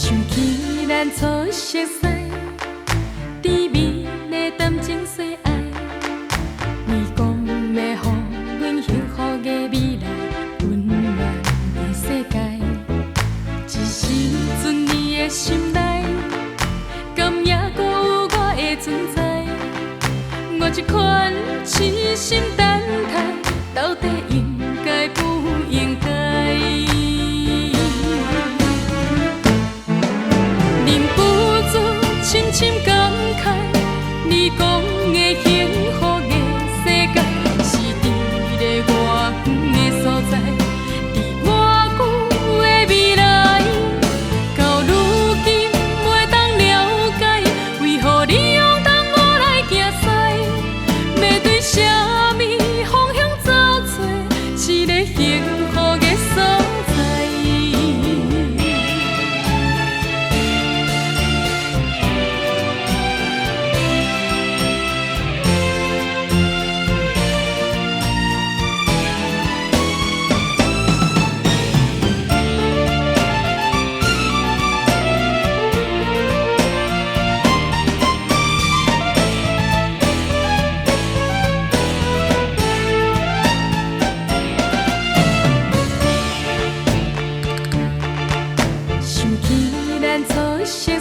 想起咱初熟识，甜蜜的谈情说爱，你讲要予阮幸福的未来，温暖的世界。一时阵你的心内，敢也搁有我的存在？我这款痴心等待，到底应该不应该？深深感慨，你讲的幸福的世界，是伫咧偌远的所在，伫偌久的未来。到如今袂当了解，为何你用当我来行驶？要对啥物方向走找一个幸福的所在？初熟识，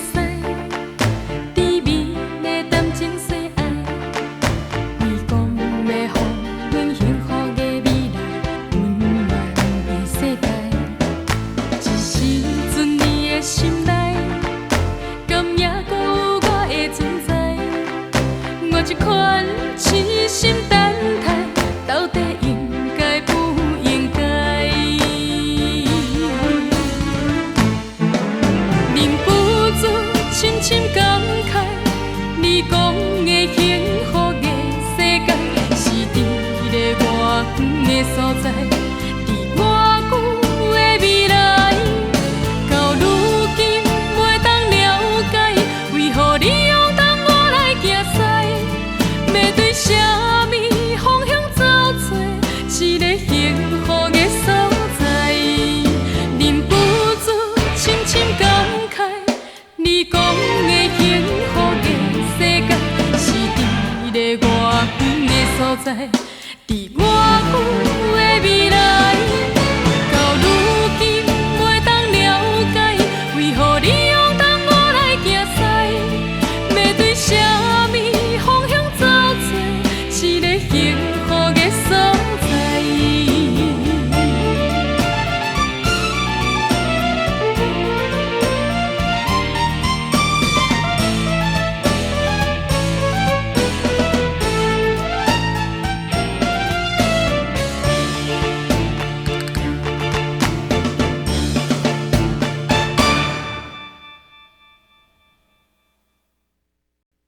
甜蜜的谈情说爱，你讲要予阮幸福的未来，温暖的世界。一时阵你的心内，敢也搁有我的存在？我这款痴心等待，到底应该不应该？深深感慨，你讲的幸福的世界，是伫咧偌远的所在，伫偌久的未来。到如今袂当了解，为何你用当我来行驶？要对啥物方向走找一个幸福的所在？忍不住深深感慨。你讲的幸福的世界，是伫咧偌远的所在。